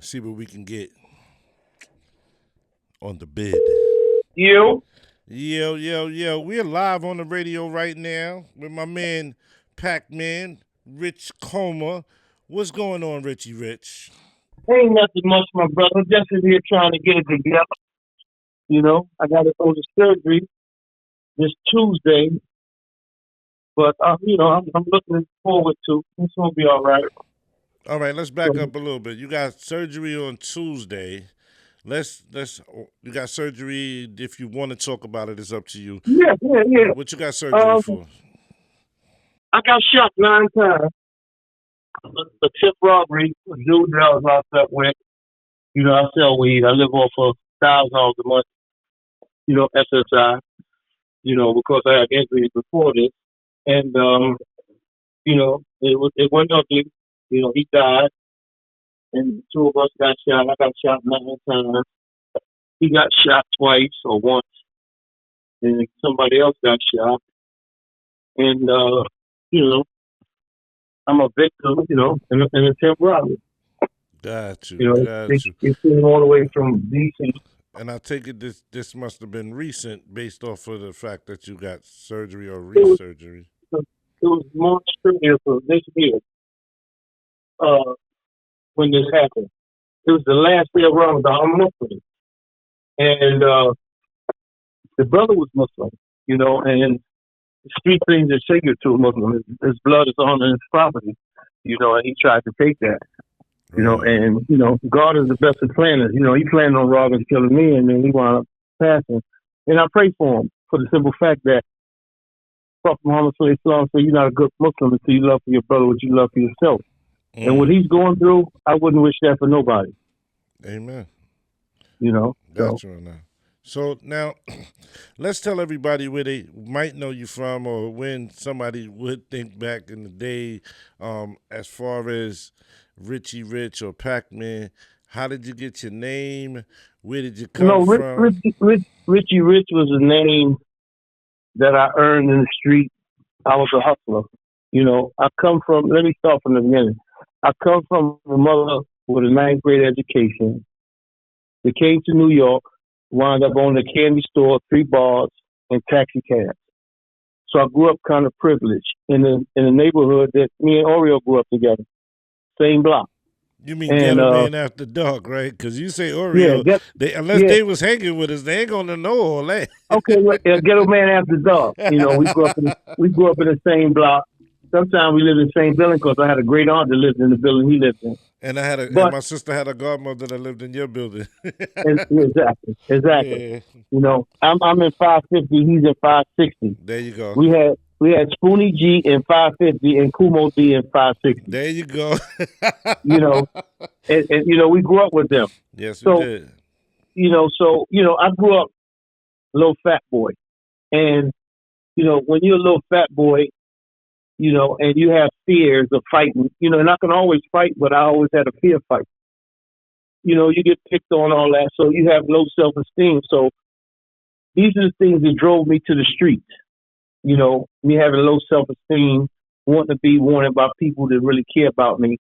See what we can get on the bid. You? Yo. We're live on the radio right now with my man Pac-Man, Rich Culmer. What's going on, Richie Rich? Ain't nothing much, my brother. Just in here trying to get it together. I got to go to surgery this Tuesday, but I'm looking forward to. It's gonna be all right. All right, let's back So, up a little bit. You got surgery on Tuesday. Let's you got surgery. If you want to talk about it, it's up to you. yeah. What you got surgery for? I got shot 9 times. A tip robbery, a dude that I was locked up with. I sell weed. I live off of $1,000 a month. SSI. Because I had injuries before this, and it went ugly. He died, and the two of us got shot. I got shot 9 times. He got shot twice or once, and somebody else got shot. And I'm a victim. In a temp robbery. Got you, They, got you. they came all the way from DC. And I take it this must have been recent, based off of the fact that you got surgery or It was, resurgery. it was March 30th of this year when this happened. It was the last day of Ramadan. I'm Muslim, and the brother was Muslim. And the street things that say you're to a Muslim. His blood is on his property. And he tried to take that. Right. And God is the best of planners. He planned on robbing and killing me, and then he wound up passing. And I pray for him for the simple fact that Prophet Muhammad said, "You're not a good Muslim until you love for your brother what you love for yourself." And what he's going through, I wouldn't wish that for nobody. Amen. So Got you on that. So now, let's tell everybody where they might know you from, or when somebody would think back in the day, as far as Richie Rich or Pac-Man. How did you get your name? Where did you come from? Richie Rich was a name that I earned in the street. I was a hustler. I come from. Let me start from the beginning. I come from a mother with a ninth grade education. They came to New York, wound up owning a candy store, 3 bars, and taxi cabs. So I grew up kind of privileged in a neighborhood that me and Oreo grew up together, same block. You mean And Ghetto Man After Dark, right? Because you say yeah, Oreo, unless yeah. they was hanging with us, they ain't gonna know all that. Okay, well, Ghetto Man After Dark. We grew up in the same block. Sometimes we lived in the same building because I had a great aunt that lived in the building he lived in. And my sister had a godmother that lived in your building. Exactly. Yeah, I'm in 550. He's in 560. there you go. We had Spoonie G in 550 and Kumo D in 560. There you go. And we grew up with them. Yes, we did. I grew up little fat boy, and when you're a little fat boy, and you have fears of fighting, and I can always fight, but I always had a fear fight. You get picked on, all that, so you have low self-esteem. So these are the things that drove me to the streets. Me having low self-esteem, wanting to be wanted by people that really care about me,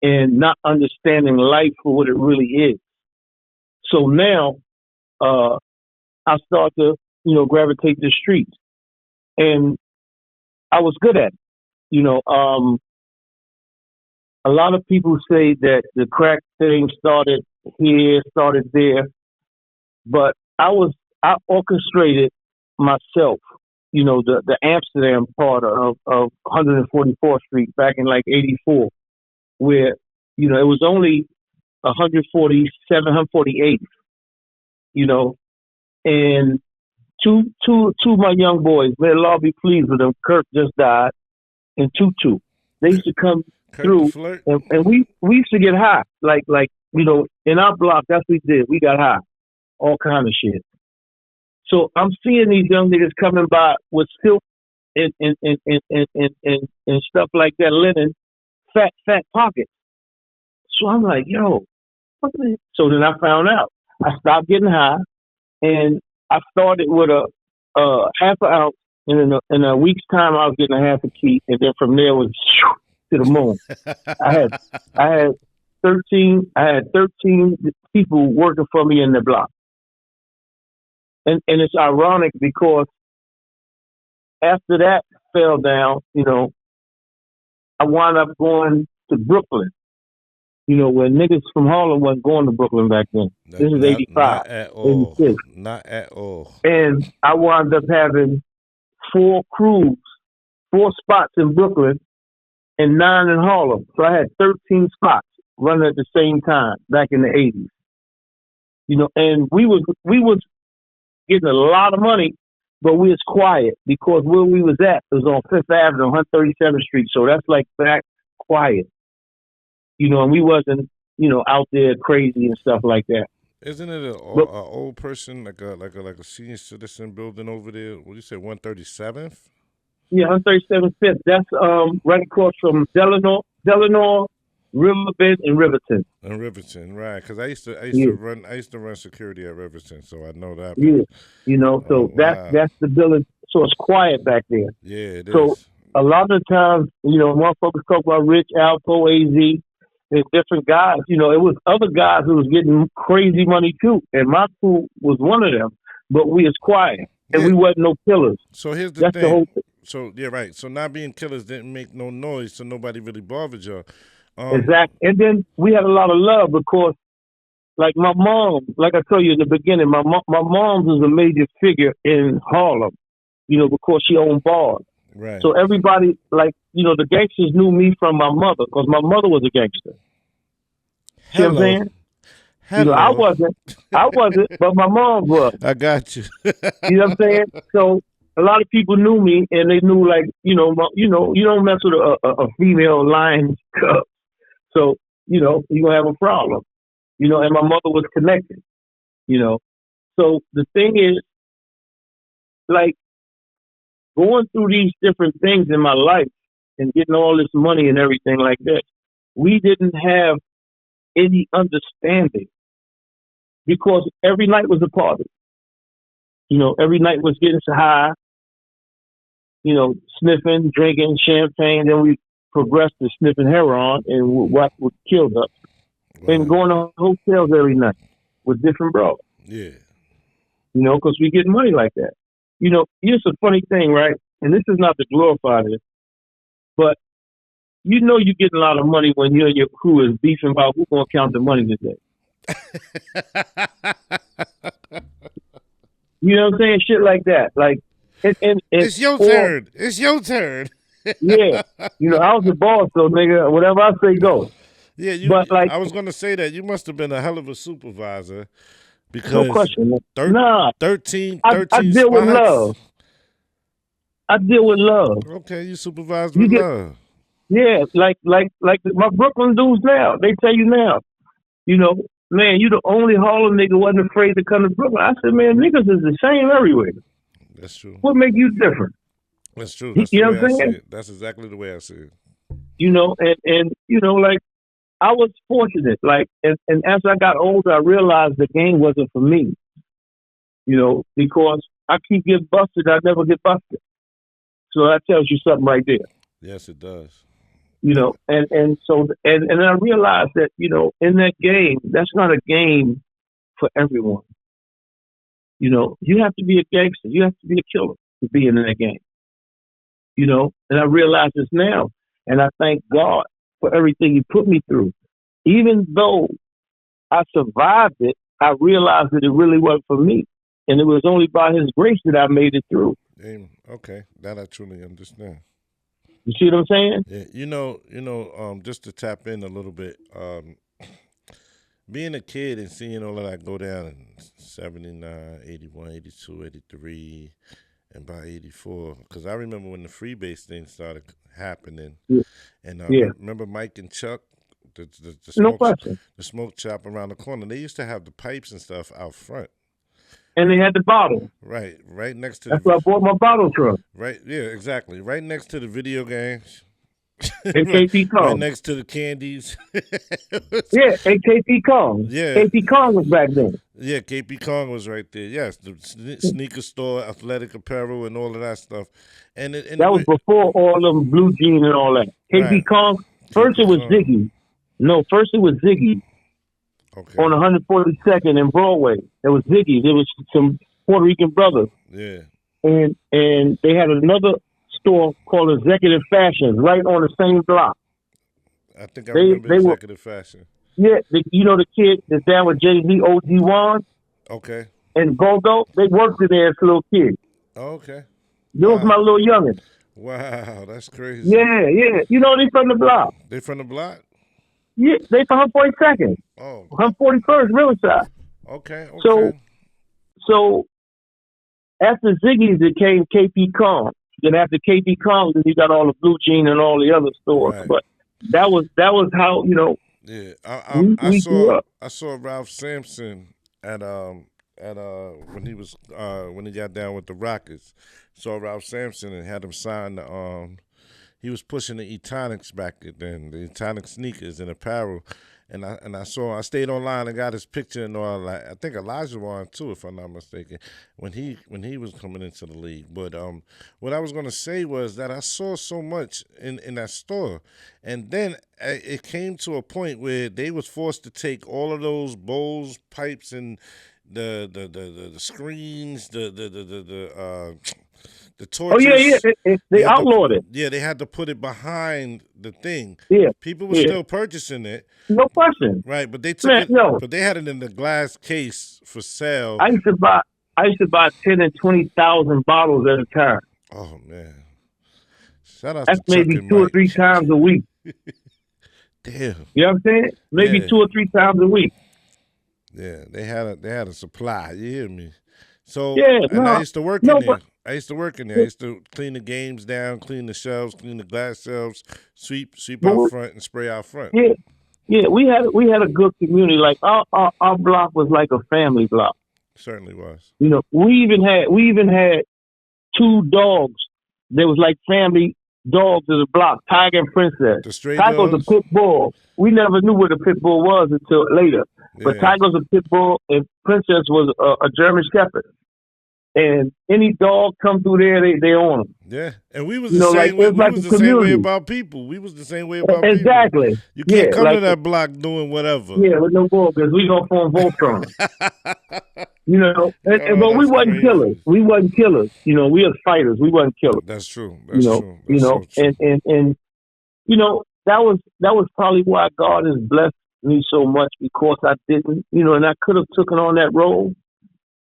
and not understanding life for what it really is. So now, I start to, gravitate to the streets, and I was good at it. A lot of people say that the crack thing started here, started there, but I orchestrated myself. The Amsterdam part of 144th Street back in like '84, where it was only 147, 148. And two of my young boys, may Allah be pleased with them. Kirk just died, and Tutu. They used to come Kirk through, Flirt. and we used to get high. Like in our block, that's what we did. We got high, all kind of shit. So I'm seeing these young niggas coming by with silk and stuff like that, linen, fat pockets. So I'm like, yo, what the? So then I found out. I stopped getting high, and I started with a half an ounce, and in a week's time, I was getting a half a key, and then from there was to the moon. I had 13 people working for me in the block. And it's ironic because after that fell down, I wound up going to Brooklyn. When niggas from Harlem wasn't going to Brooklyn back then. This is 85, not at all. 86. Not at all. And I wound up having 4 crews, 4 spots in Brooklyn and 9 in Harlem. So I had 13 spots running at the same time back in the 80s. And we was getting a lot of money, but we was quiet because where we was at was on 5th Avenue, 137th Street. So that's like back quiet. And we wasn't, out there crazy and stuff like that. Isn't it a old person like a senior citizen building over there? What do you say, 137th? Yeah, 137th Fifth. That's right across from Delano, Riverbend, and Riverton. And Riverton, right? Because I used to run security at Riverton, so I know that. Yeah, so wow. that's the building. So it's quiet back there. Yeah, it so is. A lot of the times, motherfuckers talk about Rich, Alpo, AZ. And different guys, it was other guys who was getting crazy money too, and my crew was one of them. But we was quiet, and we wasn't no killers. So here's the thing. The whole thing. So yeah, right. So not being killers didn't make no noise, so nobody really bothered y'all. Exactly. And then we had a lot of love because, like my mom, like I told you in the beginning, my mom was a major figure in Harlem, because she owned bars. Right. So everybody, the gangsters knew me from my mother because my mother was a gangster. Hello. You know what I'm saying? Hello. I wasn't, but my mom was. I got you. You know what I'm saying? So a lot of people knew me, and they knew, you don't mess with a female lion cub. So, you're gonna have a problem. And my mother was connected. So the thing is, going through these different things in my life and getting all this money and everything like that, we didn't have any understanding because every night was a party. Every night was getting so high, sniffing, drinking champagne. Then we progressed to sniffing heroin and what killed us. Wow. And going to hotels every night with different bros. Yeah. Because we get money like that. Here's a funny thing, right? And this is not to glorify this, but you're getting a lot of money when you and your crew is beefing about who's going to count the money today. You know what I'm saying? Shit like that. It's your turn. It's your turn. Yeah. I was the boss, so nigga, whatever I say, go. Yeah, but I was going to say that. You must have been a hell of a supervisor. Because no question. 13 I deal spots. with love. I deal with love. Okay, you supervise with love. Yeah, like my Brooklyn dudes now. They tell you now, man, you the only Harlem nigga wasn't afraid to come to Brooklyn. I said, man, niggas is the same everywhere. That's true. What make you different? That's true. That's you the know way what I'm I saying? see it. That's exactly the way I see it. And I was fortunate. And as I got older, I realized the game wasn't for me. Because I keep getting busted, I never get busted. So that tells you something right there. Yes, it does. And so I realized that, in that game, that's not a game for everyone. You have to be a gangster. You have to be a killer to be in that game. And I realize this now. And I thank God for everything He put me through. Even though I survived it, I realized that it really wasn't for me. And it was only by His grace that I made it through. Okay, that I truly understand. You see what I'm saying? Yeah, just to tap in a little bit, being a kid and seeing all of that go down in 79, 81, 82, 83, and by 84, because I remember when the freebase thing started happening, and remember Mike and Chuck, the smoke shop around the corner, they used to have the pipes and stuff out front. And they had the bottle. Right next to. That's why I bought my bottle truck. Right, yeah, exactly. Right next to the video games. And KP Kong. Right next to the candies. Yeah, and KP Kong. Yeah. KP Kong was back then. Yeah, KP Kong was right there. Yes, the sneaker store, athletic apparel, and all of that stuff. And that was before all them blue jeans and all that. KP Kong. First it was Ziggy. No, first it was Ziggy Okay. on 142nd and Broadway. It was Ziggy. There was some Puerto Rican brothers, Yeah. and they had another store called Executive Fashions right on the same block. I think I remember They were Executive Fashion. yeah. You know the kid that's down with Jay-Z, OG Wan Okay. and Gogo. They worked in there as little kids. Oh, okay. There was Wow. my little youngin. Wow, that's crazy. Yeah, yeah. You know they from the block. They from the block? Yeah, they from 142nd, Oh, 141st, Riverside. okay, So okay. so after Ziggy's, it came KP Kong. Then after KP Kong, then you got all the Blue Jean and all the other stores. Right. But that was how Yeah. I we grew saw up. Ralph Sampson at when he got down with the Rockets. Saw Ralph Sampson and had him sign the he was pushing the Etonics back then, the Etonic sneakers and apparel. And I stayed online and got his picture and all. Like I think Elijah Wan too, if I'm not mistaken, when he was coming into the league. But what I was gonna say was that I saw so much in that store, and then it came to a point where they was forced to take all of those bowls, pipes, and the screens, the Oh yeah, yeah. torches. They outlawed it. Yeah, they had to put it behind the thing. Yeah, People were yeah. still purchasing it, No question. right? But they took Man, it, no. but they had it in the glass case for sale. I used to buy 10 and 20,000 bottles at a time. Oh man! Shout out That's to Chuck maybe and 2 or Mike. 3 times a week. Damn. You know what I'm saying? Maybe Yeah. 2 or 3 times a week. Yeah, they had a supply. You hear me? So, Yeah, and I no, used to work in no, there. but I used to work in there. I used to clean the games down, clean the shelves, clean the glass shelves, sweep out front, and spray out front. yeah, yeah. We had a good community. Like our block was like a family block. Certainly was. You know, we even had 2 dogs. There was like family dogs in the block, Tiger and Princess. The stray Tiger's a dogs. pit bull. We never knew what a pit bull was until later. But Yeah, Tiger's a pit bull, and Princess was a German Shepherd. And any dog come through there, they own them. yeah. And we was You the know, like same way. it's We like was a the same way community. about people. We was the same way about people. Exactly. You Yeah, can't come to like that block doing whatever. yeah, with no bull because we gonna form Voltron. You know, Oh, but we that's wasn't crazy. killers. We wasn't killers. You know, we was fighters. We wasn't killers. That's true. You That's know, true. That's so true. and you know that was probably why God has blessed me so much because I didn't, you know, and I could have taken on that role.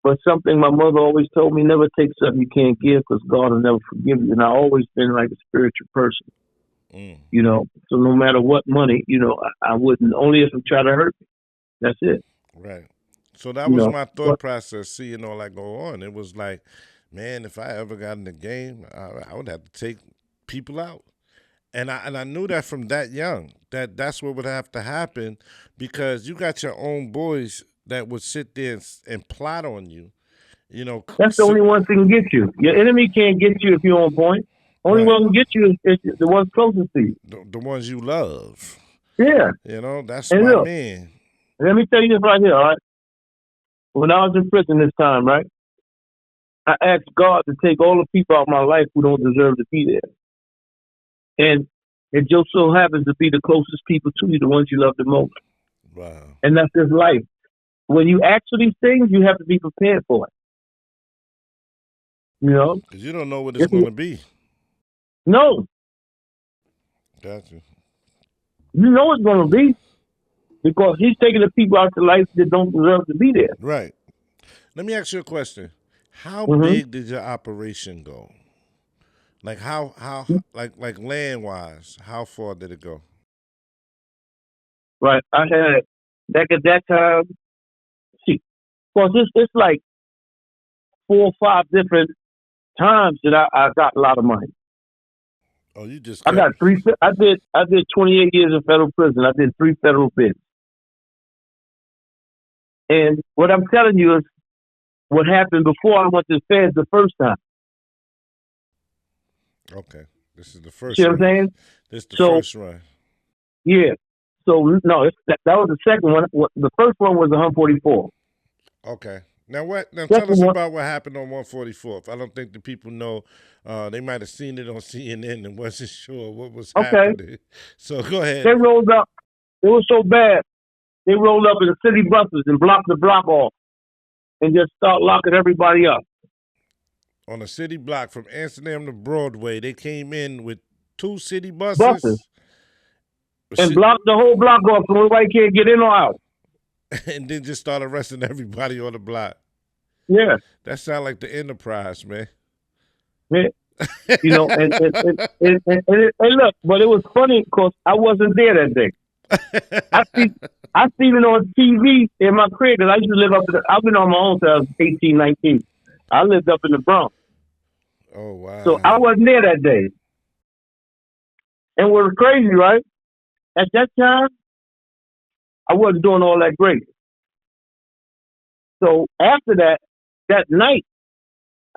But something my mother always told me: never take something you can't give because God will never forgive you. And I always been like a spiritual person. Mm, You know, so no matter what money, you know, I wouldn't only if it try to hurt me. That's it. right. So that You was know, my thought but process, seeing all that go on. It was like, man, if I ever got in the game, I would have to take people out. And I knew that from that young, that's what would have to happen because you got your own boys that would sit there and plot on you. You know, that's the only one thing can get you. Your enemy can't get you if you're on point. Only right. one can get you is the ones closest to you. The ones you love. Yeah. You know, that's And my look, man. let me tell you this right here, all right? When I was in prison this time, right, I asked God to take all the people out of my life who don't deserve to be there. And it just so happens to be the closest people to you, the ones you love the most. Wow. And that's just life. When you ask for these things, you have to be prepared for it. You know? Because you don't know what it's going to be. No, Gotcha. you know it's going to be because he's taking the people out of life that don't deserve to be there. Right. Let me ask you a question. How Mm-hmm. big did your operation go? Like how like land wise, how far did it go? Right. I had back at that time. See, because it's like 4 or 5 different times that I got a lot of money. Oh, you just I kept. got 3. I did 28 years in federal prison. I did 3 federal bids. And what I'm telling you is what happened before I went to the feds the first time. Okay, this is the first See what I'm run. saying? This is the So first run. yeah. So no, that was the second one. The first one was 144. Okay. Now what? Now tell Second us one, about what happened on 144th. I don't think the people know. They might have seen it on CNN and wasn't sure what was okay. happening. So go ahead. They rolled up It was so bad. They rolled up in the city buses and blocked the block off and just start locking everybody up. On a city block from Amsterdam to Broadway, they came in with 2 city Buses. buses. And blocked the whole block off so nobody can't get in or out. And then just start arresting everybody on the block. Yeah. That sounds like the Enterprise, man. Yeah. You know, and look, but it was funny because I wasn't there that day. I seen it on TV in my crib because I used to live I've been on my own since I was 18, 19. I lived up in the Bronx. Oh, wow. So I wasn't there that day. And what was crazy, right? At that time, I wasn't doing all that great. So after that night,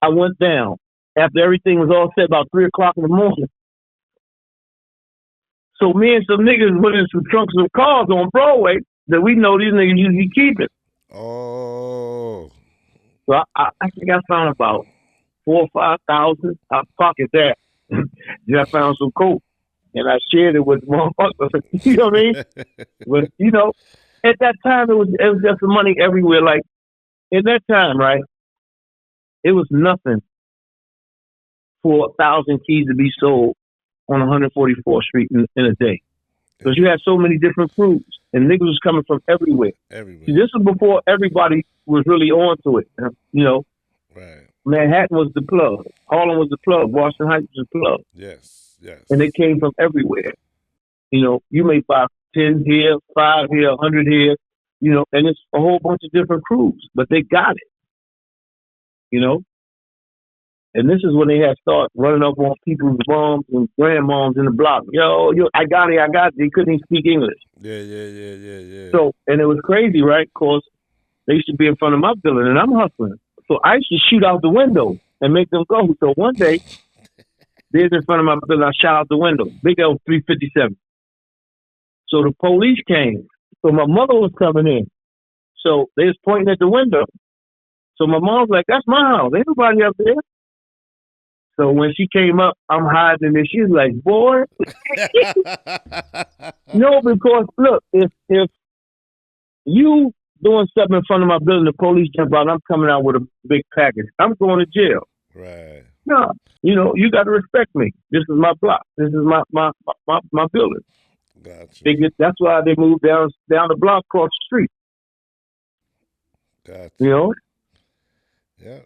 I went down. After everything was all set, about 3 o'clock in the morning. So me and some niggas went in some trunks of cars on Broadway that we know these niggas usually keep it. Oh. So I think I found about 4,000 or 5,000. I pocket that. Then I found some coke. And I shared it with motherfuckers. You know what I mean? But, you know, at that time, it was just money everywhere. Like, at that time, right, it was nothing for 1,000 keys to be sold on 144th Street in a day. Because you had so many different crews, and niggas was coming from everywhere. See, this was before everybody was really on to it. You know? Right. Manhattan was the plug. Harlem was the plug. Washington Heights was the plug. Yes. Yes. And they came from everywhere. You know, you may buy 10 here, 5 here, 100 here, you know, and it's a whole bunch of different crews, but they got it, you know. And this is when they had started running up on people's moms and grandmoms in the block. Yo, I got it. They couldn't even speak English. Yeah. So, and it was crazy, right? Because they used to be in front of my building, and I'm hustling. So I used to shoot out the window and make them go. So one day, they're in front of my building. I shot out the window. Big L 357. So the police came. So my mother was coming in. So they was pointing at the window. So my mom's like, "That's my house. Ain't nobody up there." So when she came up, I'm hiding and she's like, "Boy." No, because look, if you doing something in front of my building, the police jump out, I'm coming out with a big package. I'm going to jail. Right. No, you know, you got to respect me. This is my block. This is my building. Gotcha. That's why they moved down the block across the street. Gotcha. You know? Yeah.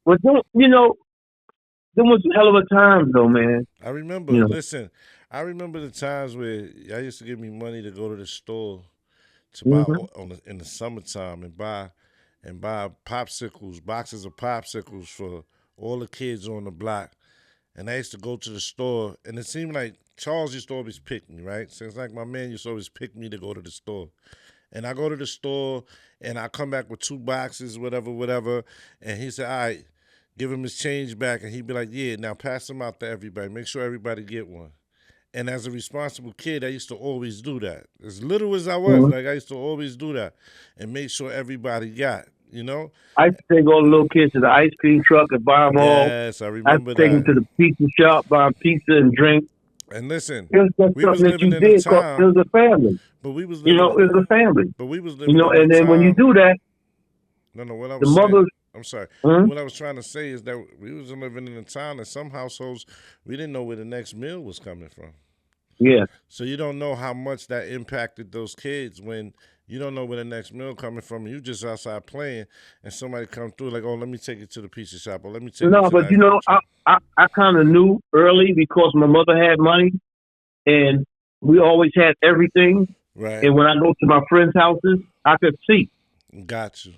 But you know, there was a hell of a time though, man. I remember. You know? Listen, I remember the times where y'all used to give me money to go to the store to buy in the summertime and buy popsicles, boxes of popsicles for all the kids on the block. And I used to go to the store, and it seemed like Charles used to always pick me, right? So it's like my man used to always pick me to go to the store. And I go to the store, and I come back with 2 boxes, whatever. And he said, "All right, give him his change back." And he'd be like, "Yeah, now pass them out to everybody. Make sure everybody get one." And as a responsible kid, I used to always do that. As little as I was, like I used to always do that and make sure everybody got, you know? I used to take all the little kids to the ice cream truck and buy them all. Yes, I remember that. I used to take them to the pizza shop, buy them pizza and drink. And listen, it was just we was something that you living in a did 'cause time. it was a family. But we was living, you know, it was a family. But we was living you know, in and a then time. when you do that, No, what I the was saying, mothers. I'm sorry. Hmm? What I was trying to say is that we was living in a time that some households, we didn't know where the next meal was coming from. Yeah. So you don't know how much that impacted those kids when you don't know where the next meal coming from. You just outside playing, and somebody come through like, "Oh, let me take you to the pizza shop," or "Let me take you to No, but the you know, ice cream shop." I kind of knew early because my mother had money, and we always had everything. Right. And when I go to my friends' houses, I could see. Got you.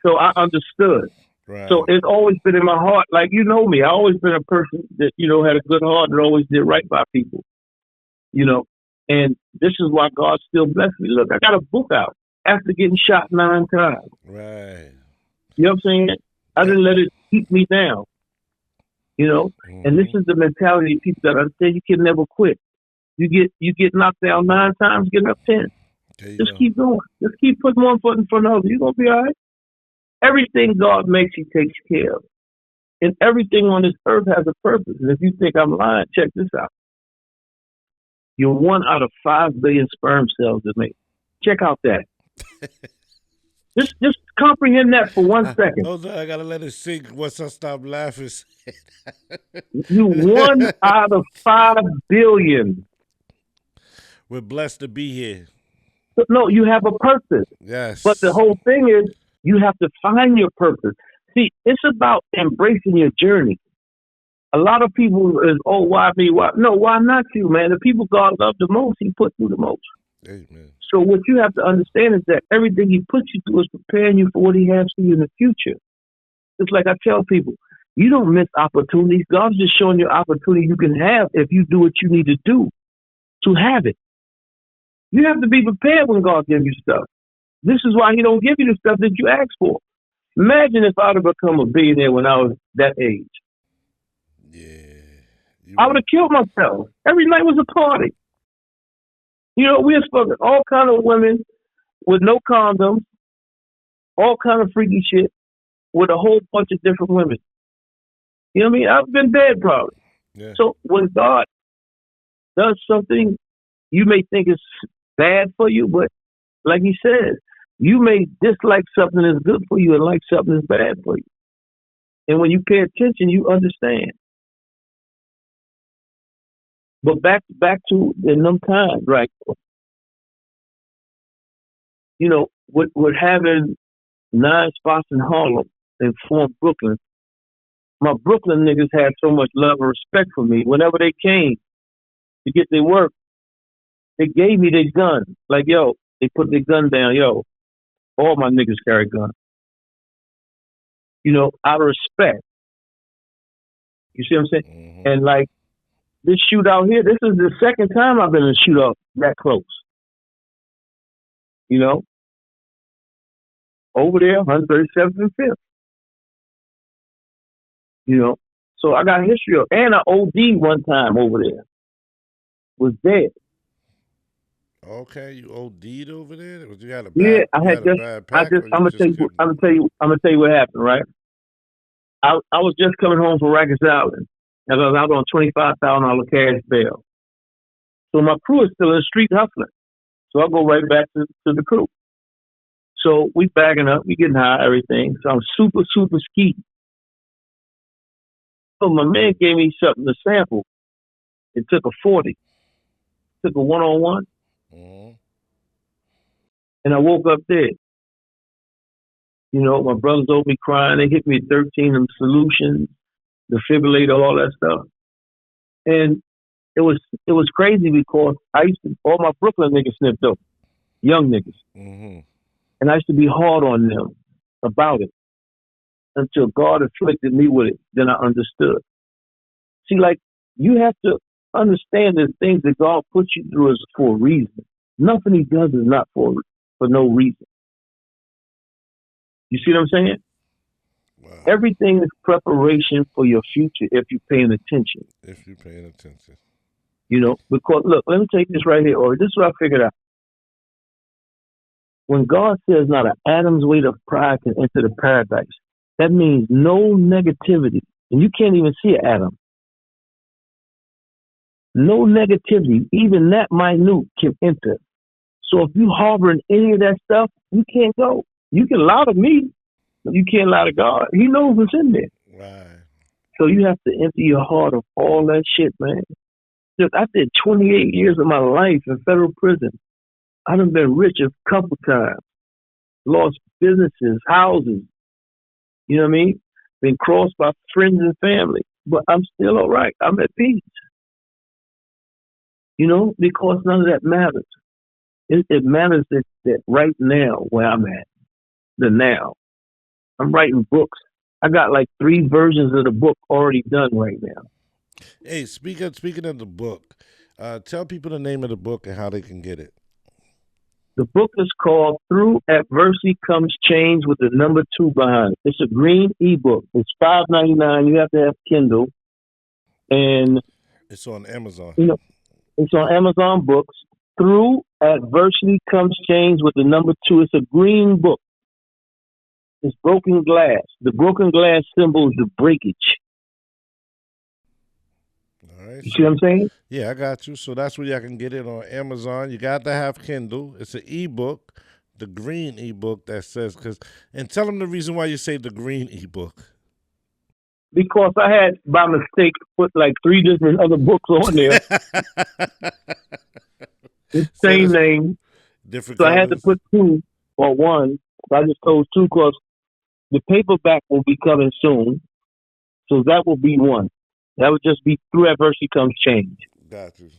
So I understood. Right. So it's always been in my heart. Like, you know me, I always been a person that, you know, had a good heart and always did right by people. You know, and this is why God still blessed me. Look, I got a book out after getting shot 9 times. Right. You know what I'm saying? I didn't let it keep me down. You know, and this is the mentality of people that understand you can never quit. You get knocked down 9 times, get up 10. Just keep going. Just keep putting one foot in front of the other. You're gonna be all right. Everything God makes, He takes care of, and everything on this earth has a purpose. And if you think I'm lying, check this out. You're 1 out of 5 billion sperm cells that make. Check out that. Just comprehend that for 1 second. Hold on, I gotta let it sink once I stop laughing. You 1 out of 5 billion. We're blessed to be here. No, you have a purpose. But the Yes. whole thing is you have to find your purpose. See, it's about embracing your journey. A lot of people is, oh, why me? Why? No, why not you, man? The people God loved the most, he put through the most. Amen. So what you have to understand is that everything he puts you through is preparing you for what he has for you in the future. It's like I tell people, you don't miss opportunities. God's just showing you opportunity you can have if you do what you need to do to have it. You have to be prepared when God gives you stuff. This is why he don't give you the stuff that you ask for. Imagine if I'd have become a billionaire when I was that age. Yeah. I would have killed myself. Every night was a party. You know, we were fucking all kind of women with no condoms, all kind of freaky shit with a whole bunch of different women. You know what I mean? I've been dead probably. Yeah. So when God does something, you may think it's bad for you, but like he said, you may dislike something that's good for you and like something that's bad for you. And when you pay attention, you understand. But back to in them times, right? You know, with having 9 spots in Harlem and 4 in Brooklyn, my Brooklyn niggas had so much love and respect for me. Whenever they came to get their work, they gave me their gun. Like, yo, they put their gun down. Yo, all my niggas carry guns. You know, out of respect. You see what I'm saying? Mm-hmm. And like this shootout here, this is the second time I've been in a shootout that close. You know, over there, 137th and 5th. You know, so I got history of, and I OD one time over there. Was dead. Okay, you OD'd over there? You had a Yeah, bad, I you had had a bad pack, or I'm you gonna tell just you, couldn't? I'm gonna tell you what happened, right? I was just coming home from Rikers Island, and I was out on $25,000 cash bail. So my crew is still in the street hustling. So I go right back to the crew. So we bagging up, we getting high, everything. So I'm super, super ski. So my man gave me something to sample. It took a 40, took a 1-on-1, Mm-hmm. and I woke up dead. You know, my brothers over me crying. They hit me at 13 of solutions, defibrillator, all that stuff. And it was crazy because I used to, all my Brooklyn niggas snipped up, young niggas. Mm-hmm. And I used to be hard on them about it until God afflicted me with it. Then I understood. See, like, you have to understand that things that God puts you through is for a reason. Nothing he does is not for no reason. You see what I'm saying? Wow. Everything is preparation for your future if you're paying attention. If you're paying attention. You know, because look, let me take this right here, or this is what I figured out. When God says not an atom's weight of pride can enter the paradise, that means no negativity. And you can't even see an atom. No negativity, even that minute, can enter. So if you harboring any of that stuff, you can't go. You can lie to me, but you can't lie to God. He knows what's in there. Right. So you have to empty your heart of all that shit, man. Look, I did 28 years of my life in federal prison. I done been rich a couple times. Lost businesses, houses. You know what I mean? Been crossed by friends and family. But I'm still all right. I'm at peace. You know, because none of that matters. It matters that right now where I'm at, the now. I'm writing books. I got like 3 versions of the book already done right now. Hey, speaking of the book, tell people the name of the book and how they can get it. The book is called Through Adversity Comes Change with the number 2 behind it. It's a green ebook. It's $5.99. You have to have Kindle. And It's on Amazon. you know, it's on Amazon Books. Through Adversity Comes Change with the number 2. It's a green book. It's broken glass. The broken glass symbol is the breakage. All right. You see what So I'm saying? yeah, I got you. So that's where y'all can get it on Amazon. You got to have Kindle. It's an ebook, the green ebook that says because. And tell them the reason why you say the green ebook. Because I had by mistake put like three different other books on there, the So same there's name. different So I had to colors. put two or one. I just chose two because the paperback will be coming soon. So that will be one. That would just be through adversity comes change. Got you.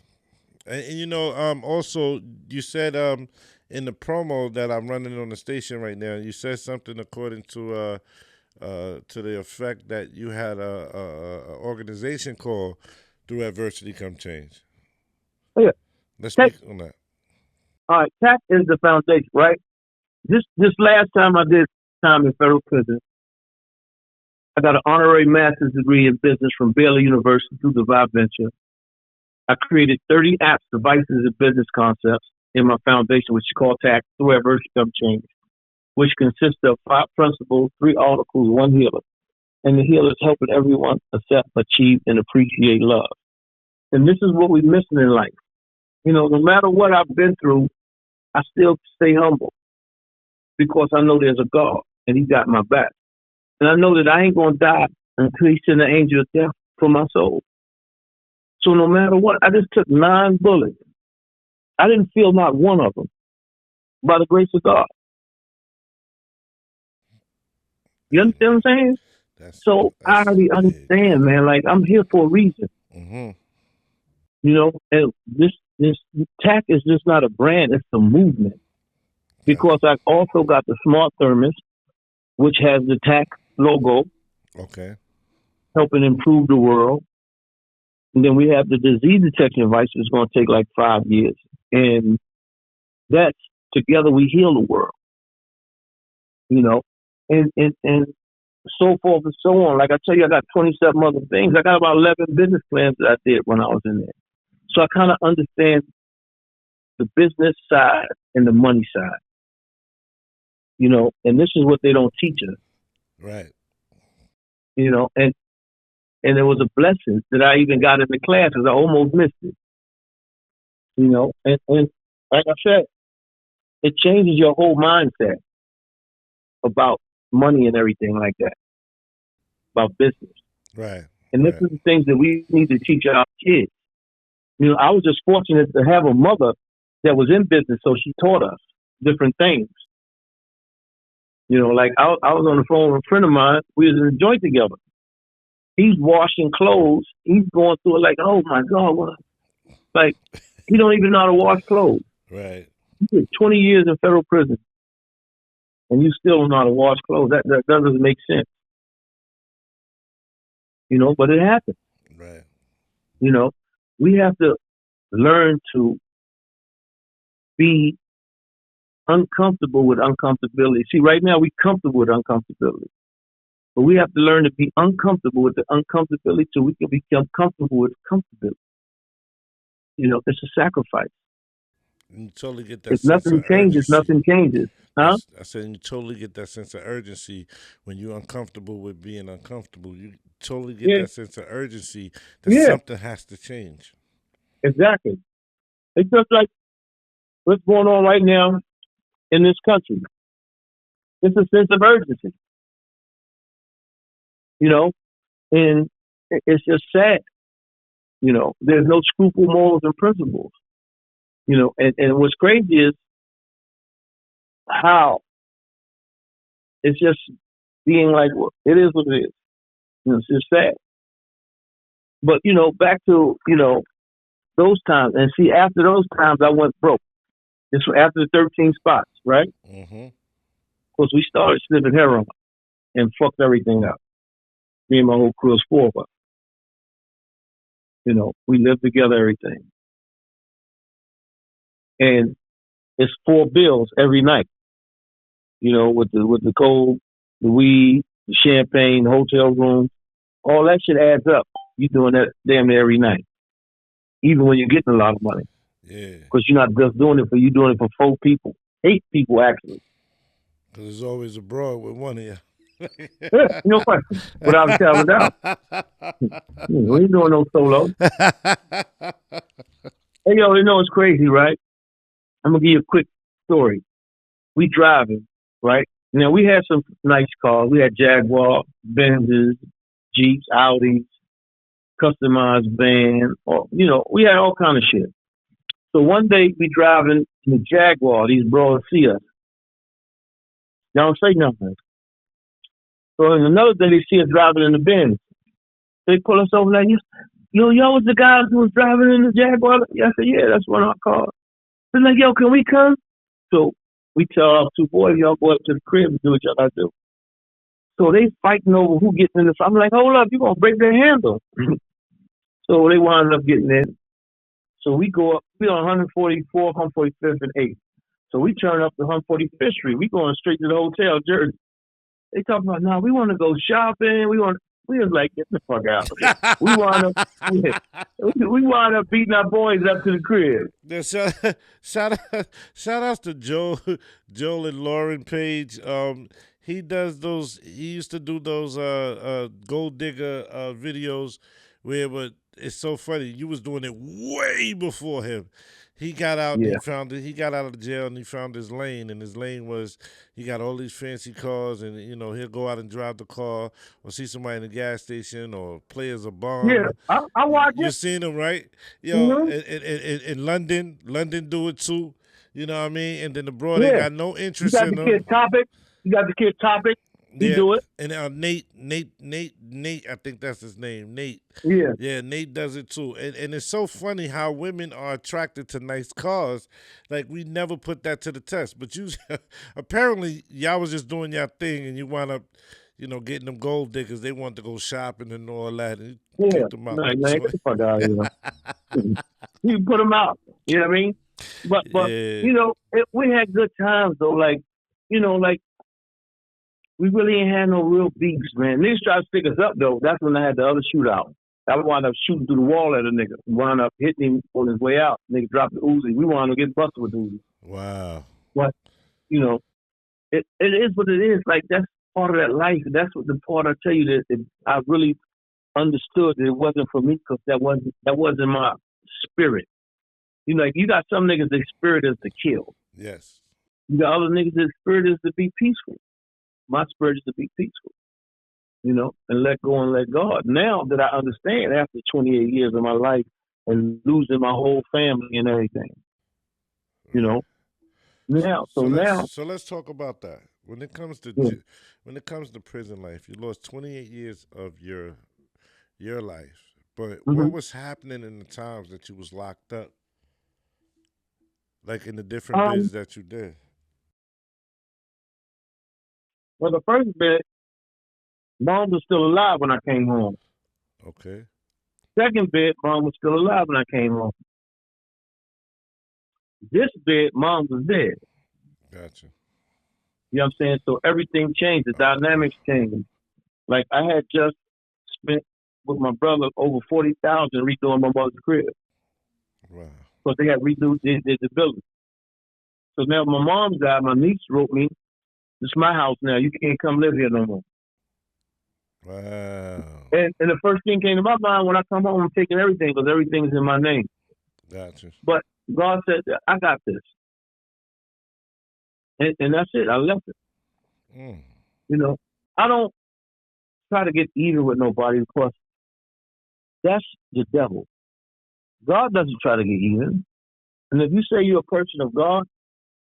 And you know, also you said in the promo that I'm running on the station right now, you said something according to the effect that you had a organization called Through Adversity Come Change. Oh, yeah. Let's Tech, speak on that. all right, tech is the foundation, right? This last time I did time in federal prison, I got an honorary master's degree in business from Baylor University through the Venture. I created 30 apps, devices, and business concepts in my foundation, which is called TAC, Through Adversity Come Change, which consists of 5 principles, 3 articles, 1 healer. And the healer is helping everyone accept, achieve, and appreciate love. And this is what we're missing in life. You know, no matter what I've been through, I still stay humble because I know there's a God and He got my back. And I know that I ain't going to die until He send an angel of death for my soul. So no matter what, I just took 9 bullets. I didn't feel not one of them by the grace of God. You Yeah, understand what I'm saying? So I that's already big. understand, man. Like I'm here for a reason, Mm-hmm. you know. And this TAC is just not a brand; it's a movement. Got Because I also got the smart thermos, which has the TAC logo, you. Okay. helping improve the world. And then we have the disease detection device, which is going to take like 5 years, and that's together we heal the world, you know. And so forth and so on. Like I tell you, I got 27 other things. I got about 11 business plans that I did when I was in there. So I kind of understand the business side and the money side, you know, and this is what they don't teach us, Right. you know, and it was a blessing that I even got in the classes. I almost missed it, you know, and like I said, it changes your whole mindset about money and everything like that, about business. Right. And this Right. is the things that we need to teach our kids. You know, I was just fortunate to have a mother that was in business, so she taught us different things. You know, like I was on the phone with a friend of mine. We was in a joint together. He's washing clothes. He's going through it like, oh my God, what? Like he don't even know how to wash clothes. Right. He did 20 years in federal prison, and you still don't know how to wash clothes. That doesn't make sense. You know, but it happened. Right. You know, we have to learn to be uncomfortable with uncomfortability. See, right now we're comfortable with uncomfortability. But we have to learn to be uncomfortable with the uncomfortability so we can become comfortable with comfortability. You know, it's a sacrifice. And you totally get that If sense of nothing changes, urgency. nothing changes. Huh? I said you totally get that sense of urgency when you're uncomfortable with being uncomfortable. You totally get Yeah, that sense of urgency that yeah, something has to change. exactly. It's just like what's going on right now in this country. It's a sense of urgency, you know, and it's just sad. You know, there's no scruple, morals, and principles. You know, and what's crazy is how it's just being like, well, it is what it is. You know, it's just sad. But you know, back to those times, and see, after those times, I went broke. This was after the 13 spots, right? Mm-hmm. Because we started sniffing heroin and fucked everything up. Me and my whole crew was 4 of us. You know, we lived together, everything, and it's 4 bills every night. You know, with the cold, the weed, the champagne, the hotel room, all that shit adds up. You doing that damn near every night, even when you're getting a lot of money, Yeah. because you're not just doing it for you, doing it for 4 people, 8 people actually. Because there's always a broad with one of you. No question. Without a shadow of a doubt. We ain't doing no solo. Hey, yo, you know it's crazy, right? I'm gonna give you a quick story. We driving, right? Now we had some nice cars. We had Jaguar, Benzes, Jeeps, Audis, customized van, or we had all kind of shit. So one day we driving in the Jaguar. These bros see us. They don't say nothing. So then another day they see us driving in the Benz. They pull us over like, yo, was the guy who was driving in the Jaguar? I said, yeah, that's one of our cars. They're like, yo, can we come? So we tell our two boys, y'all go up to the crib and do what y'all gotta do. So they fighting over who gets in the. I'm like, hold up, you gonna break their handle. So they wound up getting in. So we go up, we on 144th, 145th, and 8th. So we turn up to 145th Street. We going straight to the hotel, Jersey. They talking about, nah, we want to go shopping. We was like, get the fuck out of here. We wound up beating our boys up to the crib. Yeah, shout outs to Joel and Lauren Page. He does those. He used to do those gold digger videos where, but it's so funny. You was doing it way before him. He got out and Yeah. he found it. He got out of jail and he found his lane. And his lane was he got all these fancy cars, and he'll go out and drive the car, or see somebody in the gas station, or play as a Yeah, bum. I watch You it. seen him, right? Yo, Mm-hmm. in London do it too. You know what I mean? And then the broad ain't Yeah. got no You interest got in the them. kid topic. You got the kid topic. He Yeah, do it. and Nate, I think that's his name, Nate. Yeah. Yeah, Nate does it too. And it's so funny how women are attracted to nice cars. Like, we never put that to the test. But you, apparently, y'all was just doing your thing, and you wound up, getting them gold diggers. They want to go shopping and all that, and you Yeah. kicked them out Man, the man, get joint. the fuck out of here. You put them out. You know what I mean? But Yeah, we had good times though. Like we really ain't had no real beefs, man. Niggas tried to stick us up though. That's when I had the other shootout. I wound up shooting through the wall at a nigga. Wound up hitting him on his way out. Nigga dropped the Uzi. We wound up getting busted with the Uzi. wow. But you know, it is what it is. Like that's part of that life. That's what the part I tell you that I really understood that it wasn't for me because that wasn't my spirit. Like you got some niggas their spirit is to kill. Yes. You got other niggas their spirit is to be peaceful. My spirit is to be peaceful. And let go and let God. Now that I understand after 28 years of my life and losing my whole family and everything, you know. Now, so now, So let's talk about that. When it comes to yeah, prison life, you lost 28 years of your life. But mm-hmm. what was happening in the times that you was locked up? Like in the different um, bids that you did. well, the first bit, mom was still alive when I came home. Okay. Second bit, mom was still alive when I came home. This bit, mom was dead. Gotcha. You know what I'm saying? So everything changed. The dynamics changed. Like I had just spent with my brother over 40,000 redoing my mother's crib. Wow. Because they had redid the building. So now my mom died. My niece wrote me, "This is my house now. You can't come live here no more." Wow. And the first thing came to my mind when I come home, I'm taking everything because everything's in my name. Gotcha. But God said, "I got this," and that's it. I left it. Mm. I don't try to get even with nobody because that's the devil. God doesn't try to get even. And if you say you're a person of God,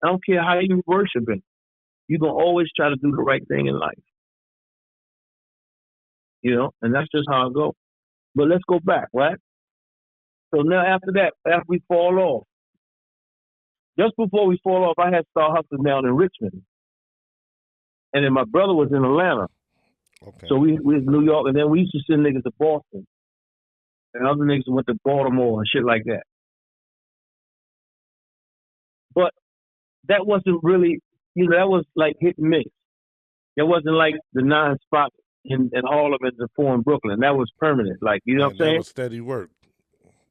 I don't care how you worship Him. You're gonna always try to do the right thing in life. And that's just how it goes. But let's go back, right? So now after that, after we fall off, just before we fall off, I had Star Hustling down in Richmond. And then my brother was in Atlanta. Okay. So we was in New York, and then we used to send niggas to Boston. And other niggas went to Baltimore and shit like that. But that wasn't really, that was like hit and miss. It wasn't like the 9 spots in Harlem and the 4 in Brooklyn. That was permanent. Like, you know what I'm That saying? was steady work.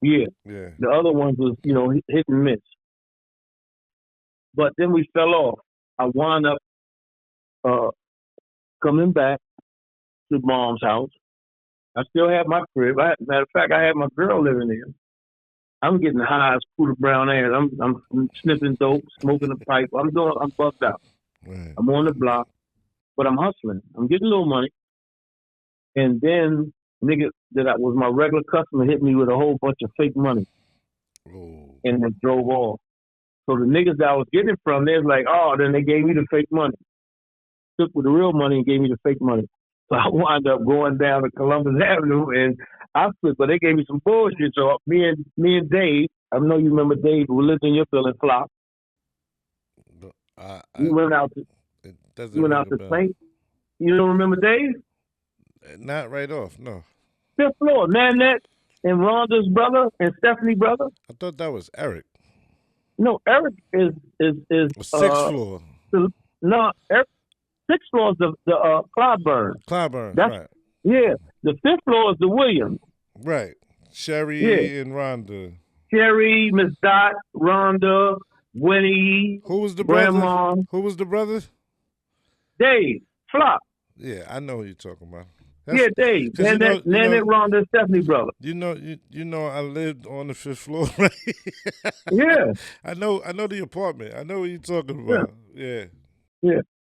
Yeah. Yeah. The other ones was, hit and miss. But then we fell off. I wound up coming back to mom's house. I still have my crib. Matter of fact, I had my girl living there. I'm getting high as Cooter Brown ass. I'm sniffing dope, smoking a pipe. I'm bugged out. Right. I'm on the block, but I'm hustling. I'm getting a little money. And then nigga was my regular customer hit me with a whole bunch of fake money Oh. and then drove off. So the niggas that I was getting it from, they was like, oh, then they gave me the fake money. Took with the real money and gave me the fake money. So I wound up going down to Columbus Avenue and I split, but they gave me some bullshit. So me and Dave, I know you remember Dave who lived in your building, Flop. We went out to it doesn't ring a bell. St. You don't remember Dave? Not right off, no. Fifth floor, Nanette and Rhonda's brother and Stephanie's brother. I thought that was Eric. No, Eric is Sixth floor. No, Eric, sixth floor is the Clyburn. Clyburn, right. Yeah. The fifth floor is the Williams. Right. Sherry and Rhonda. Sherry, Miss Dot, Rhonda, Winnie. Who was the Grandma? brother? Who was the brother? Dave, Flop. Yeah, I know who you're talking about. Dave. Nanette, Rhonda, Stephanie brother. You know, I lived on the fifth floor, right? Yeah. I know the apartment. I know what you're talking about. Yeah.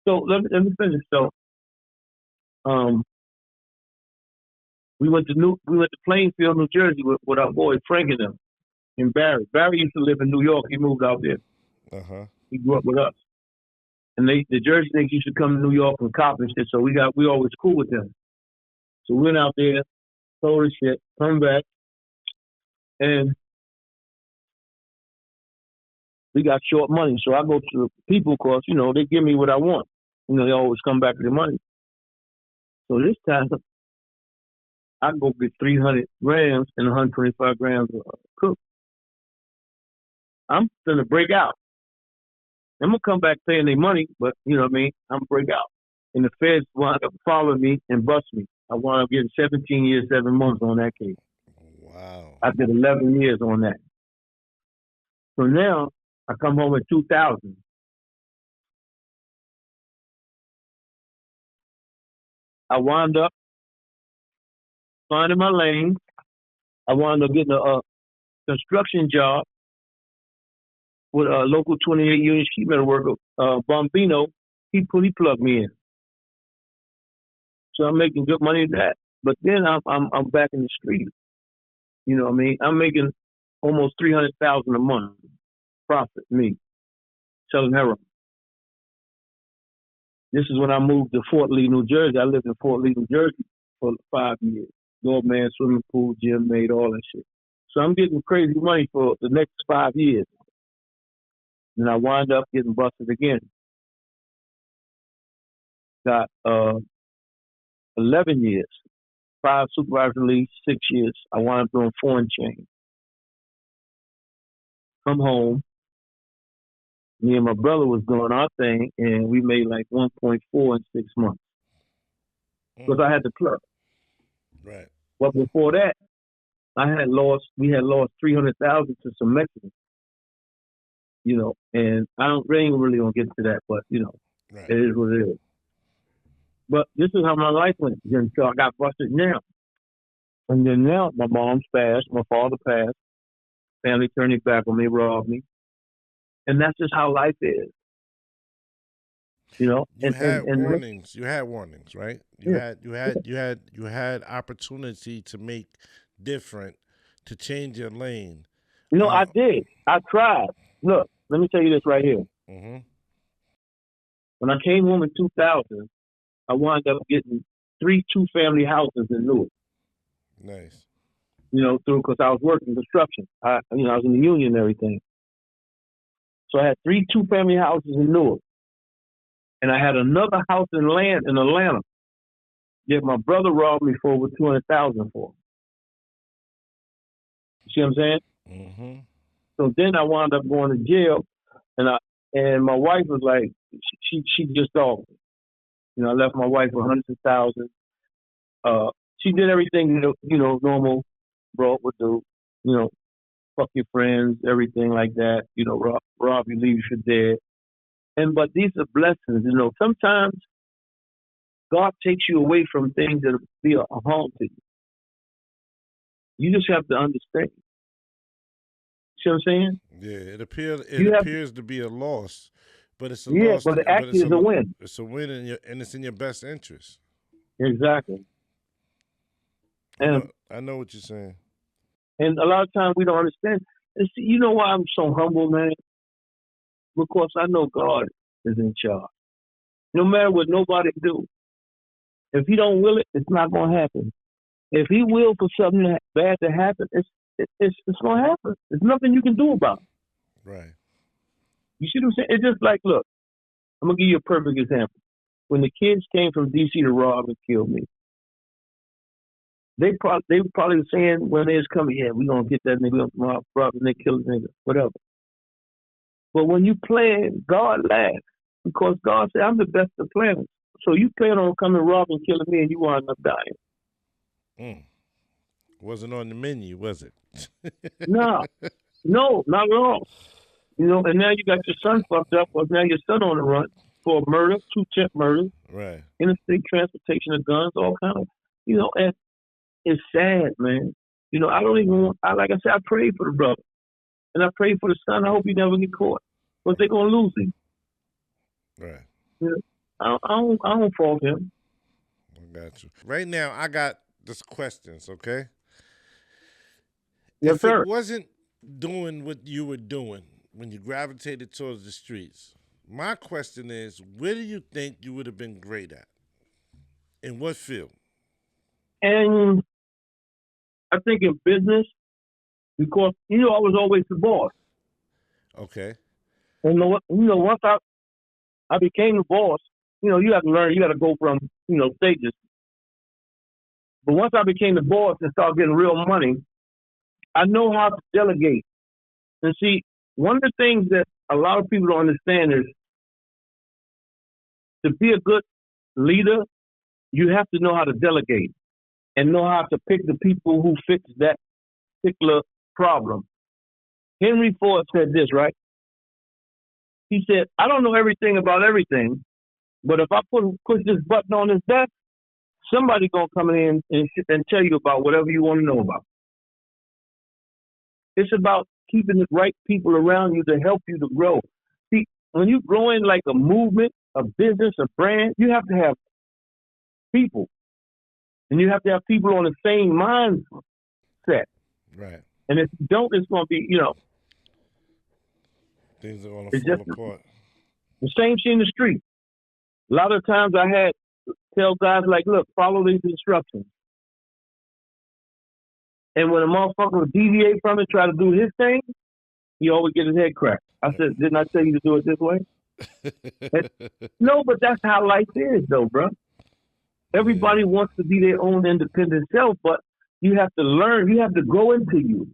So let me finish. So, we went to Plainfield, New Jersey with our boy Frank and them, and Barry. Barry used to live in New York. He moved out there. He grew up with us. And the Jersey niggas used to come to New York and cop and shit. So we always cool with them. So we went out there, sold the shit, come back, and we got short money. So I go to the people because, they give me what I want. They always come back to the money. So this time, I go get 300 grams and 125 grams of cook. I'm gonna break out. I'm gonna come back paying their money, but you know what I mean? I'm gonna break out. And the feds wound up following me and bust me. I wound up getting 17 years, 7 months on that case. Wow. I did 11 years on that. So now I come home in 2000. I wound up finding my lane. I wound up getting a construction job with a local 28 union sheet metal worker, Bombino. He plugged me in. So I'm making good money at that. But then I'm back in the street. You know what I mean? I'm making almost $300,000 a month profit, me, selling heroin. This is when I moved to Fort Lee, New Jersey. I lived in Fort Lee, New Jersey for 5 years. Doorman, swimming pool, gym, maid, all that shit. So I'm getting crazy money for the next 5 years. And I wind up getting busted again. Got 11 years, 5 supervisor lease, 6 years. I wound up doing foreign chain. Come home. Me and my brother was doing our thing, and we made like 1.4 in 6 months. Because I had to plug. Right. But before that, we had lost 300,000 to some Mexicans. And we ain't really gonna get to that, but right. It is what it is. But this is how my life went until I got busted now. And then now my mom's passed, my father passed, family turned their back on me, robbed me. And that's just how life is. You had warnings. You had warnings, right? You had opportunity to make different, to change your lane. I did. I tried. Look, let me tell you this right here. Mm-hmm. When I came home in 2000, I wound up getting 3 2-family houses in Newark. Nice. Because I was working construction. I was in the union and everything. So I had 3 2-family houses in Newark. And I had another house in Atlanta. Yet my brother robbed me for over $200,000 for. You see what I'm saying? Mm-hmm. So then I wound up going to jail, and my wife was like, she just dogged me. I left my wife for $100,000. She did everything normal bro would do. Fuck your friends, everything like that. Rob you, leave you for dead. But these are blessings. Sometimes God takes you away from things that be a harm to you. You just have to understand. See what I'm saying? Yeah, it You have appears to be a loss, but it's a yeah, loss. but it But actually is a win. it's a win in your and it's in your best interest. Exactly. And I know what you're saying. a lot of times we don't understand. And see, you know why I'm so humble, man? Because I know God is in charge. No matter what nobody do, if He don't will it, it's not gonna happen. If He will for something bad to happen, it's gonna happen. There's nothing you can do about it. Right. You see what I'm saying? It's just like, look, I'm gonna give you a perfect example. When the kids came from DC to rob and kill me, they were probably saying when they was coming, yeah, we gonna get that nigga, we gonna rob and they kill the nigga, whatever. But when you plan, God laughs because God said, I'm the best of planners. So you plan on coming robbing, killing me, and you wind up dying. Mm. Wasn't on the menu, was it? No, no, not at all. You know, and now you got your son fucked up, because now your son on the run for murder, 2 attempt murders, Right. interstate transportation of guns, all kind of, and it's sad, man. I don't even want, like I said, I prayed for the brother. And I prayed for the son. I hope he never get caught. But they're going to lose him. Right. I don't fault him. I got you. Right now, I got this questions, okay? Yes, If sir. it wasn't doing what you were doing when you gravitated towards the streets, my question is, where do you think you would have been great at? In what field? And I think in business, because, I was always the boss. Okay. And, once I became the boss, you have to learn, you got to go from, stages. But once I became the boss and started getting real money, I know how to delegate. And see, one of the things that a lot of people don't understand is to be a good leader, you have to know how to delegate and know how to pick the people who fix that particular problem. Henry Ford said this, right? He said, I don't know everything about everything, but if I push this button on his desk, somebody's going to come in and tell you about whatever you want to know about. It's about keeping the right people around you to help you to grow. See, when you grow in like a movement, a business, a brand, you have to have people. And you have to have people on the same mindset. Right. And if you don't, it's going to be, Things are going to it's fall just apart. the same shit in the street. A lot of times I had tell guys like, look, follow these instructions. And when a motherfucker would deviate from it, try to do his thing, he always get his head cracked. I said, didn't I tell you to do it this way? No, but that's how life is, though, bro. Everybody wants to be their own independent self, but you have to learn. You have to grow into you.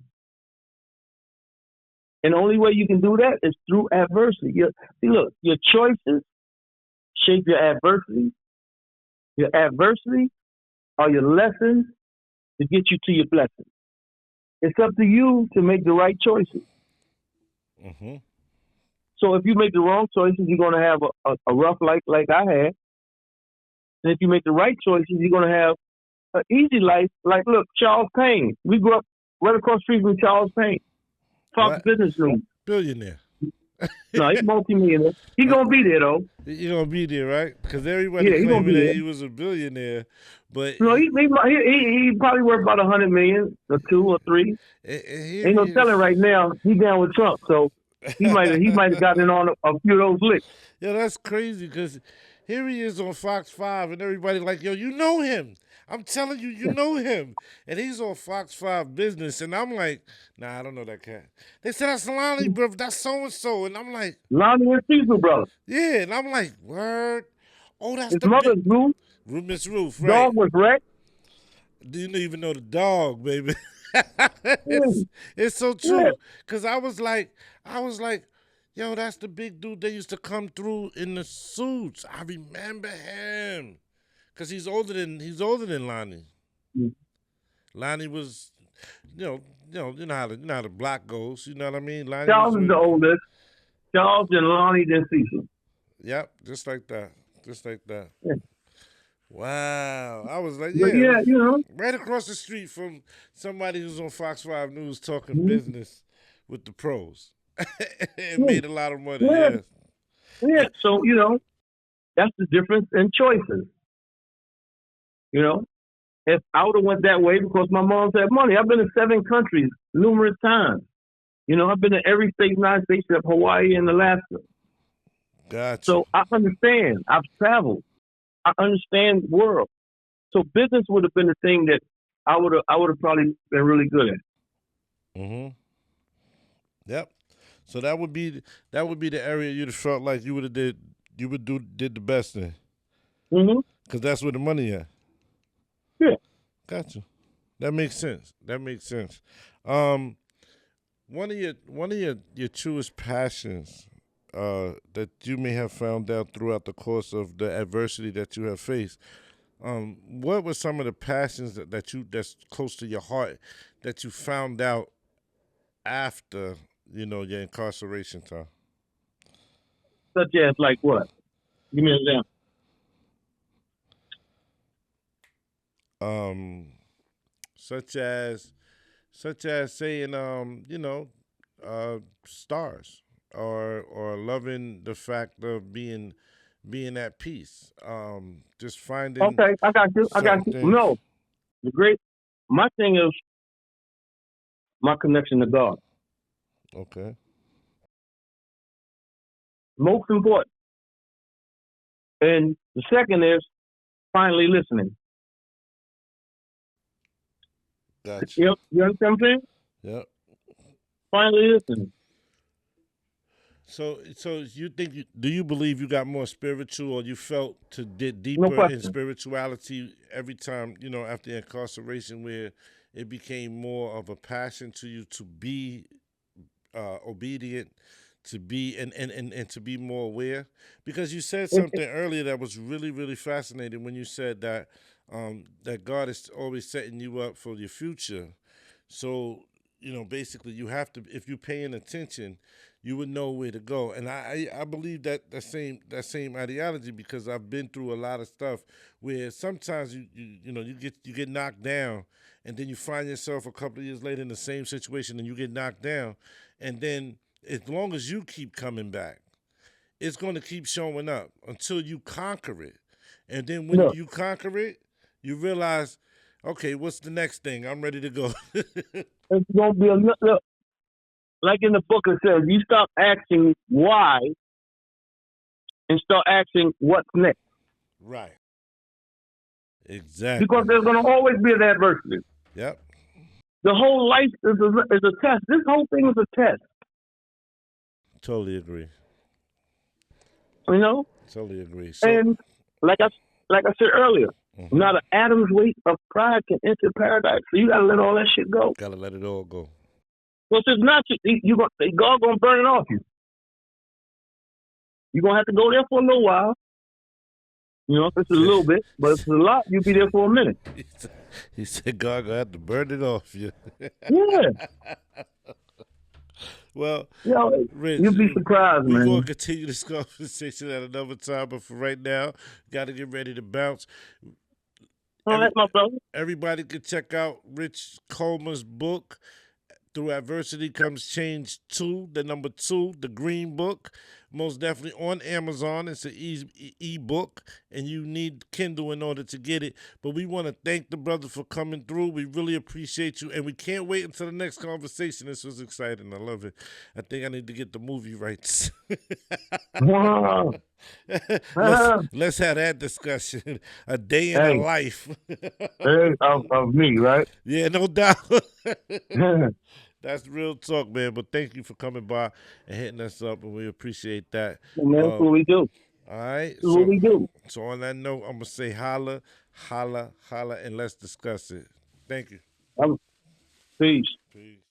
And the only way you can do that is through adversity. See, look, your choices shape your adversity. Your adversity are your lessons to get you to your blessing. It's up to you to make the right choices. Mm-hmm. So if you make the wrong choices, you're going to have a rough life like I had. And if you make the right choices, you're going to have an easy life. Like, look, Charles Payne. We grew up right across the street from Charles Payne. Fox Business News. Billionaire. No, he's multi-millionaire. He's going to be there, though. You're going to be there, right? Because everybody claiming that he was a billionaire. But no, he probably worth about $100 million, or 2 or 3. Ain't no telling right now. He's down with Trump, so he might have gotten in on a few of those licks. Yeah, that's crazy because here he is on Fox 5 and everybody like, yo, you know him. I'm telling you, you know him. And he's on Fox 5 Business. And I'm like, nah, I don't know that cat. They said, that's Lonnie, bro. That's so-and-so. And I'm like. Lonnie and Cecil, brother. Yeah, and I'm like, word. Oh, that's his mother's Ruth. Miss Ruth, right. Dog was wrecked. Do you even know the dog, baby? It's so true. Because I was like, yo, that's the big dude that used to come through in the suits. I remember him. Because he's older than Lonnie. Mm. Lonnie was, you know how the block goes. You know what I mean? Lonnie Charles is the oldest. Charles and Lonnie then Cecil. Yep, just like that. Yeah. Wow. I was like, But yeah, yeah, right across the street from somebody who's on Fox 5 News talking mhm, business with the pros and yeah, made a lot of money. yeah, Yes. yeah. And, So that's the difference in choices. You know, if I would have went that way because my mom had money, I've been to 7 countries numerous times. I've been to every state in the United States except Hawaii and Alaska. gotcha. So I understand. I've traveled. I understand the world. So business would have been the thing that I would have probably been really good at. Mm-hmm. Yep. So that would be the area you'd have felt like you did the best in, Hmm. cause that's where the money at. Yeah. Gotcha. That makes sense. That makes sense. Um, one of your truest passions that you may have found out throughout the course of the adversity that you have faced. What were some of the passions that's close to your heart that you found out after your incarceration time? Such as like what? Give me an example. Um, such as saying stars or loving the fact of being at peace. Just finding Okay, I got you. I got certain you. things. No, the great. My thing is my connection to God. Okay, Most important. And the second is finally listening. gotcha. You understand what I'm saying? Yep. Finally listening. So do you believe you got more spiritual, or you felt to get No deeper in question. spirituality every time after incarceration, where it became more of a passion to you to be obedient, to be and to be more aware? Because you said It, something earlier that was really really fascinating when you said that God is always setting you up for your future. So, basically, you have to, if you're paying attention, you would know where to go. And I believe that same ideology, because I've been through a lot of stuff where sometimes you get knocked down, and then you find yourself a couple of years later in the same situation, and you get knocked down, and then as long as you keep coming back, it's going to keep showing up until you conquer it. And then when look, you conquer it, you realize, okay, what's the next thing? I'm ready to go. it's gonna be a look. Like in the book it says, you stop asking why and start asking what's next. Right. Because Exactly. there's gonna always be an adversity. Yep. The whole life is a test. This whole thing is a test. Totally agree. You know, Totally agree. So, and like I like I said earlier, hmm, not an atom's weight of pride can enter paradise. So you gotta let all that shit go. gotta let it all go. Because it's not God gonna burn it off you. You're gonna have to go there for a little while. If it's a little bit, but if it's a lot, you'll be there for a minute. he said God gonna have to burn it off you. Yeah, Well, Rich, you'll be surprised, we gonna man. continue this conversation at another time, but for right now, gotta get ready to bounce. All Every right, my brother. everybody can check out Rich Culmer's book. Through Adversity Comes Change 2, the number 2, the Green Book. Most definitely on Amazon. It's an e-book, and you need Kindle in order to get it. But we want to thank the brother for coming through. We really appreciate you, and we can't wait until the next conversation. This was exciting. I love it. I think I need to get the movie rights. Ah, let's ah. let's have that discussion. A day in a Hey, life. hey, of me, right? Yeah, no doubt. Man, That's real talk, man. But thank you for coming by and hitting us up, and we appreciate that. that's Uh, what we do. all right. That's what So, we do. so on that note, I'm gonna say holla, holla, holla, and let's discuss it. Thank you. Peace. Peace.